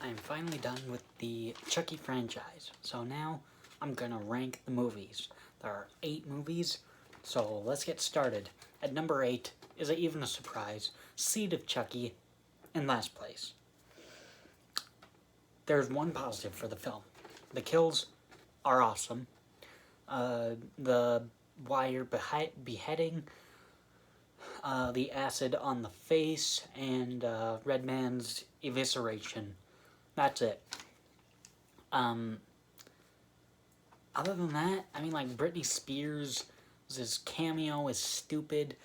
I'm finally done with the Chucky franchise, so now I'm gonna rank the movies. There are 8 movies, so let's get started. At number 8 is even a surprise, Seed of Chucky in last place. There's one positive for the film. The kills are awesome. The wire beheading, the acid on the face, and Redman's evisceration. That's it. Other than that, I mean, like, Britney Spears' cameo is stupid.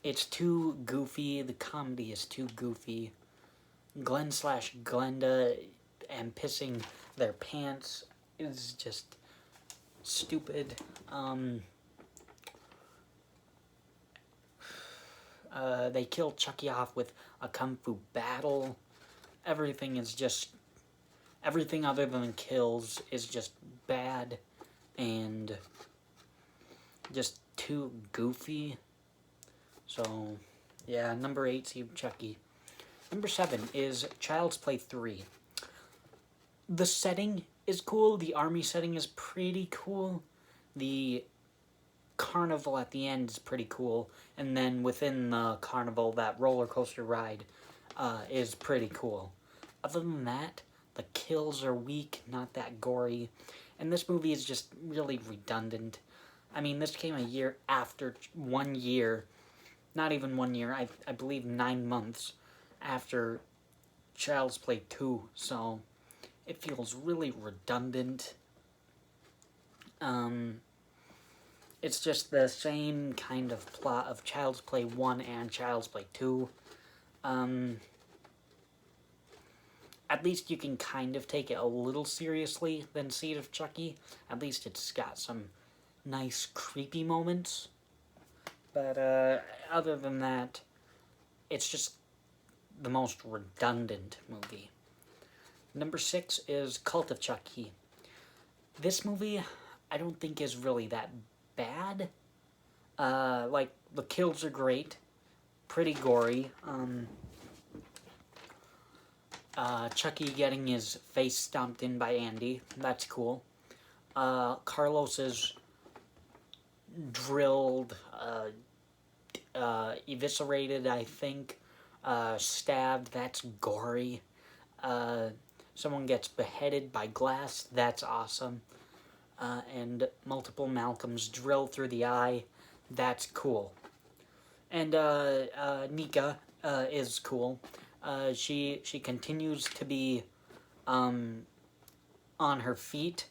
It's too goofy. The comedy is too goofy. Glenn/Glenda and pissing their pants is just stupid. They kill Chucky off with a kung fu battle. Everything other than kills is just bad and just too goofy. So, yeah, number 8, Seed of Chucky. Number 7 is Child's Play 3. The setting is cool. The army setting is pretty cool. The carnival at the end is pretty cool. And then within the carnival, that roller coaster ride is pretty cool. Other than that, the kills are weak, not that gory. And this movie is just really redundant. I mean, this came a year after, 1 year, not even 1 year, I believe 9 months after Child's Play 2, so it feels really redundant. It's just the same kind of plot of Child's Play 1 and Child's Play 2. At least you can kind of take it a little seriously than Seed of Chucky. At least it's got some nice creepy moments. But other than that, it's just the most redundant movie. Number 6 is Cult of Chucky. This movie, I don't think is really that bad. Like, the kills are great, pretty gory. Chucky getting his face stomped in by Andy, that's cool. Carlos is drilled, eviscerated, I think. Stabbed, that's gory. Someone gets beheaded by glass, that's awesome. And multiple Malcolms drill through the eye, that's cool. And Nika is cool. She continues to be on her feet,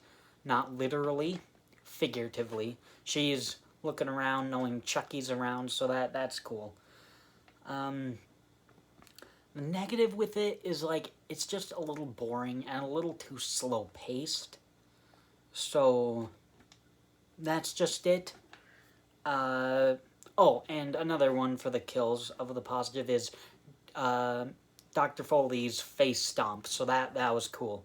not literally, figuratively. She's looking around, knowing Chucky's around, so that's cool. The negative with it is, like, it's just a little boring and a little too slow-paced. So, that's just it. Oh, and another one for the kills of the positive is Dr. Foley's face stomp, so that was cool.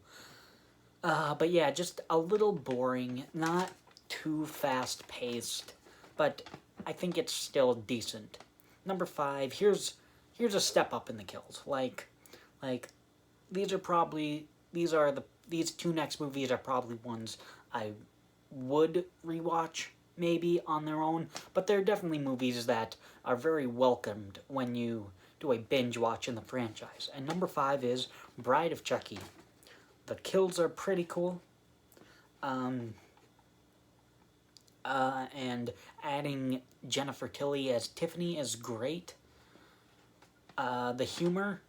But yeah, just a little boring, not too fast-paced, but I think it's still decent. Number 5, here's a step up in the kills. Like these 2 next movies are probably ones I would rewatch maybe on their own, but they're definitely movies that are very welcomed when you do a binge watch in the franchise. And number 5 is Bride of Chucky. The kills are pretty cool. And adding Jennifer Tilly as Tiffany is great. The humor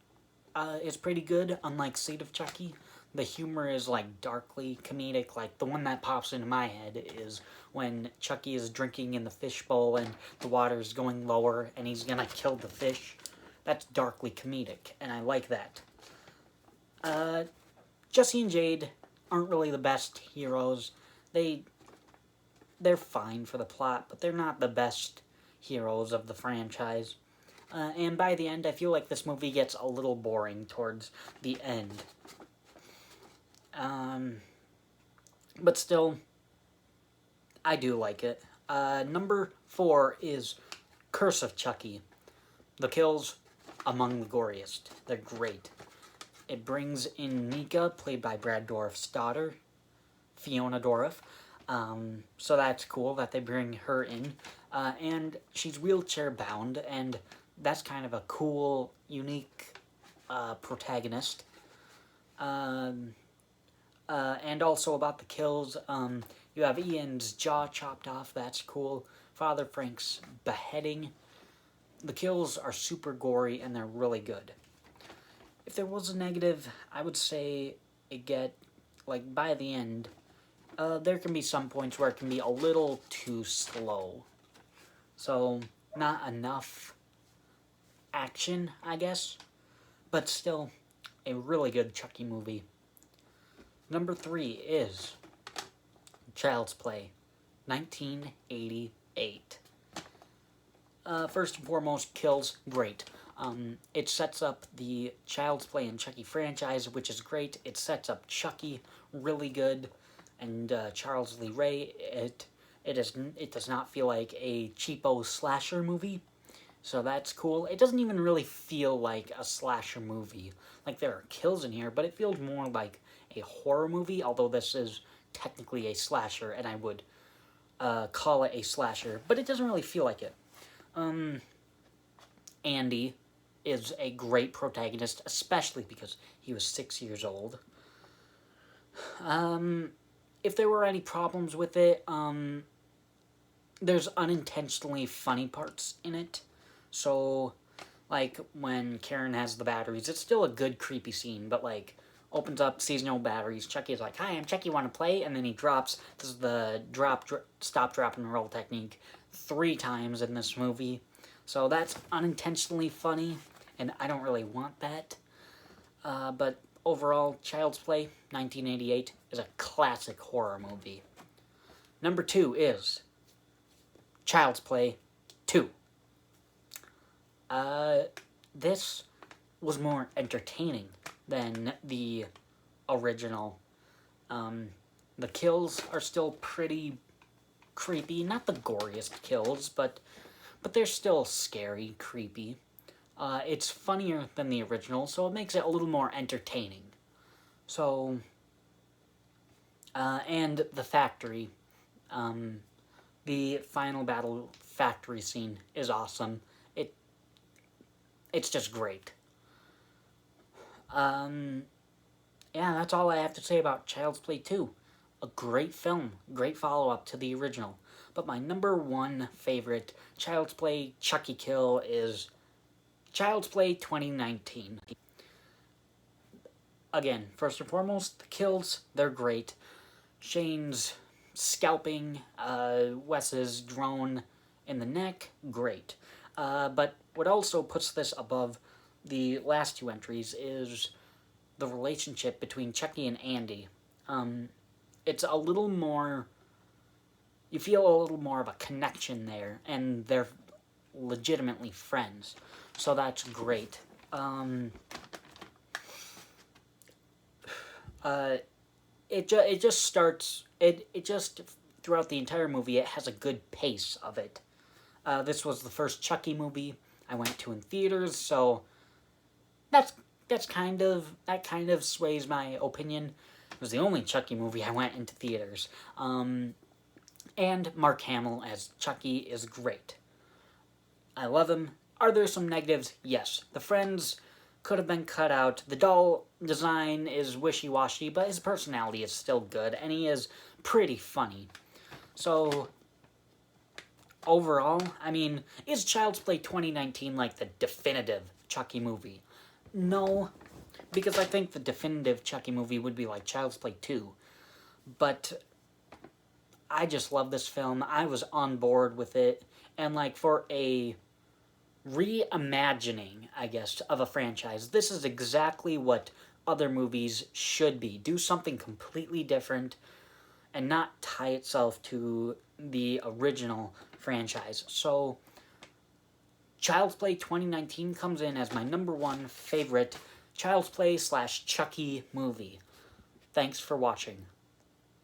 is pretty good, unlike Seed of Chucky. The humor is, like, darkly comedic. Like, the one that pops into my head is when Chucky is drinking in the fishbowl and the water is going lower and he's gonna kill the fish. That's darkly comedic, and I like that. Jesse and Jade aren't really the best heroes. They're fine for the plot, but they're not the best heroes of the franchise. And by the end, I feel like this movie gets a little boring towards the end. But still, I do like it. Number 4 is Curse of Chucky. The kills among the goriest. They're great. It brings in Nika, played by Brad Dourif's daughter, Fiona Dourif. So that's cool that they bring her in. And she's wheelchair bound, and that's kind of a cool, unique protagonist. And also about the kills, you have Ian's jaw chopped off, that's cool. Father Frank's beheading. The kills are super gory and they're really good. If there was a negative, I would say like by the end, there can be some points where it can be a little too slow. So, not enough action, I guess. But still, a really good Chucky movie. Number 3 is Child's Play, 1988. First and foremost, kills, great. It sets up the Child's Play and Chucky franchise, which is great. It sets up Chucky really good, and Charles Lee Ray. It does not feel like a cheapo slasher movie, so that's cool. It doesn't even really feel like a slasher movie. Like, there are kills in here, but it feels more like a horror movie, although this is technically a slasher, and I would call it a slasher, but it doesn't really feel like it. Andy is a great protagonist, especially because he was 6 years old. If there were any problems with it, there's unintentionally funny parts in it. So, like, when Karen has the batteries, it's still a good creepy scene, but, like, opens up, sees no batteries. Chucky is like, "Hi, I'm Chucky, want to play?" And then he drops. This is the stop, drop, and roll technique 3 times in this movie. So that's unintentionally funny, and I don't really want that. But overall, Child's Play, 1988, is a classic horror movie. Number 2 is Child's Play 2. This was more entertaining than the original. The kills are still pretty creepy. Not the goriest kills, but they're still scary, creepy. It's funnier than the original, so it makes it a little more entertaining. So, and the factory, the final battle factory scene is awesome. It's just great. Yeah, that's all I have to say about Child's Play 2. A great film, great follow-up to the original. But my number 1 favorite Child's Play Chucky kill is Child's Play 2019. Again, first and foremost, the kills, they're great. Shane's scalping, Wes's drone in the neck, great. But what also puts this above the last 2 entries is the relationship between Chucky and Andy. It's a little more... You feel a little more of a connection there, and they're legitimately friends. So that's great. It just starts... It just, throughout the entire movie, it has a good pace of it. This was the first Chucky movie I went to in theaters, so that kind of sways my opinion. It was the only Chucky movie I went into theaters. And Mark Hamill as Chucky is great. I love him. Are there some negatives? Yes. The friends could have been cut out. The doll design is wishy-washy, but his personality is still good, and he is pretty funny. So, overall, I mean, is Child's Play 2019 like the definitive Chucky movie? No, because I think the definitive Chucky movie would be like Child's Play 2. But I just love this film. I was on board with it. And, like, for a reimagining, I guess, of a franchise, this is exactly what other movies should be. Do something completely different and not tie itself to the original franchise. So, Child's Play 2019 comes in as my number 1 favorite Child's Play / Chucky movie. Thanks for watching.